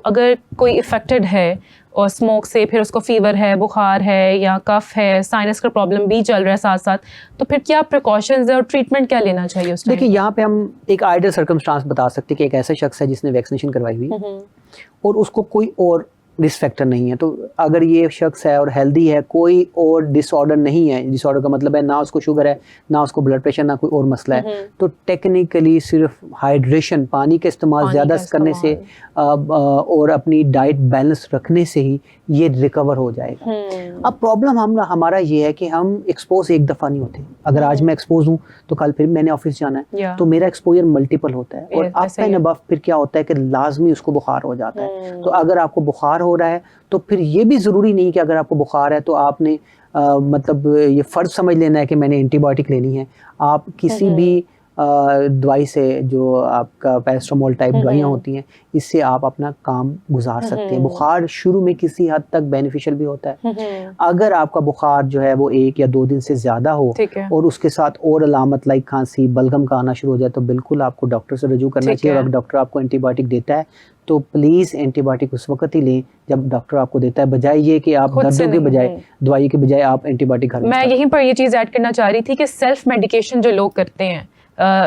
अगर कोई इफेक्टेड है और स्मोक से, फिर उसको फीवर है, बुखार है या कफ है, साइनस का प्रॉब्लम भी चल रहा है साथ साथ, तो फिर क्या प्रिकॉशंस है और ट्रीटमेंट क्या लेना चाहिए उस टाइम? देखिए यहाँ पे हम एक आइडियल सर्कमस्टांस बता सकते हैं कि एक ऐसा शख्स है जिसने वैक्सीनेशन करवाई हुई और उसको कोई और रिस्क फैक्टर नहीं है। तो अगर ये शख्स है और हेल्दी है, कोई और डिसऑर्डर नहीं है, डिसऑर्डर का मतलब है ना उसको शुगर है, ना उसको ब्लड प्रेशर, ना कोई और मसला है, तो टेक्निकली सिर्फ हाइड्रेशन, पानी का इस्तेमाल ज़्यादा करने से और अपनी डाइट बैलेंस रखने से ही ये रिकवर हो जाएगा। अब प्रॉब्लम हमारा ये है कि हम एक्सपोज एक दफ़ा नहीं होते। अगर आज मैं एक्सपोज हूँ तो कल फिर मैंने ऑफिस जाना है, तो मेरा एक्सपोजर मल्टीपल होता है और अप एंड अबव फिर क्या होता है कि लाजमी उसको बुखार हो जाता है। तो अगर आपको बुखार हो रहा है तो फिर ये भी ज़रूरी नहीं कि अगर आपको बुखार है तो आपने मतलब ये फ़र्ज समझ लेना है कि मैंने एंटीबायोटिक लेनी है। आप किसी भी दवाई से, जो आपका पैरासिटामोल टाइप दवाइयाँ होती हैं, इससे आप अपना काम गुजार सकते हैं। बुखार शुरू में किसी हद तक बेनिफिशियल भी होता है। अगर आपका बुखार जो है वो 1 या 2 दिन से ज़्यादा हो और उसके साथ और अलामत लाइक खांसी, बलगम का आना शुरू हो जाए, तो बिल्कुल आपको डॉक्टर से रजू करना चाहिए। और अगर डॉक्टर आपको एंटीबायोटिक देता है तो प्लीज़ एंटीबायोटिक उस वक्त ही लें जब डॉक्टर आपको देता है, बजाय ये कि आप दर्दों के बजाय, दवाई के बजाय आप एंटीबायोटिक घर में। मैं यहीं पर ये चीज़ ऐड करना चाह रही थी कि सेल्फ मेडिकेशन जो लोग करते हैं,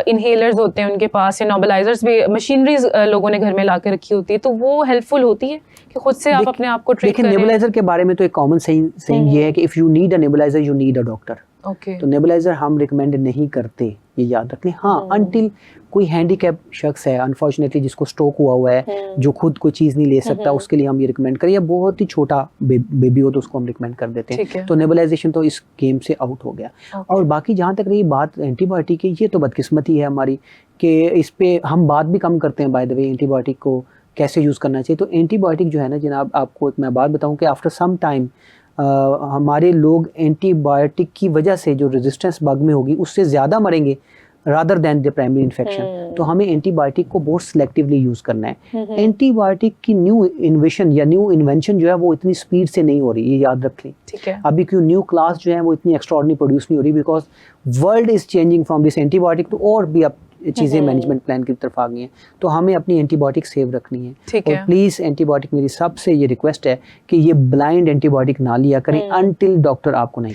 इनहेलर्स होते हैं उनके पास या नोबलाइजर्स भी, मशीनरीज लोगों ने घर में ला के रखी होती है, तो वो हेल्पफुल होती है कि खुद से आप अपने आप को ट्रीट करें? नेबुलाइजर के बारे में तो एक कॉमन सेइंग ये है कि if you need a nebuliser you need a doctor. तो नेबुलाइजर हम रिकमेंड नहीं करते, ये याद रख लें। हाँ, अनटिल कोई हैंडीकैप शख्स है अनफॉर्चुनेटली, जिसको स्ट्रोक हुआ है, जो खुद कोई चीज़ नहीं ले सकता, उसके लिए हम ये रिकमेंड करें। या बहुत ही छोटा बेबी हो तो उसको हम रिकमेंड कर देते हैं। तो नेबुलाइजेशन तो इस गेम से आउट हो गया। और बाकी जहाँ तक रही बात एंटीबायोटिक की, ये तो बदकिस्मती है हमारी कि इस पे हम बात भी कम करते हैं। बाय द वे, एंटीबायोटिक को कैसे यूज़ करना चाहिए। तो एंटीबायोटिक जो है ना जनाब, आपको एक मैं बात बताऊँ कि आफ्टर सम टाइम हमारे लोग एंटीबायोटिक की वजह से जो रेजिस्टेंस बग में होगी उससे ज़्यादा मरेंगे rather than the primary infection. तो हमें एंटीबायोटिक को बहुत सिलेक्टिवली यूज़ करना है। एंटीबायोटिक की न्यू इन्वेशन या न्यू इन्वेंशन जो है वो इतनी स्पीड से नहीं हो रही, ये याद रख लें। अभी क्यों न्यू क्लास जो है वो इतनी एक्स्ट्राऑर्डिनरी प्रोड्यूस नहीं हो रही, because world is changing from this antibiotic तो और भी अब चीज़ें मैनेजमेंट प्लान की तरफ आ गई हैं। तो हमें अपनी एंटीबायोटिक सेव रखनी है। और प्लीज़ एंटीबायोटिक, मेरी सबसे ये रिक्वेस्ट है कि ये ब्लाइंड एंटीबायोटिक ना लिया करें अनटिल डॉक्टर आपको नहीं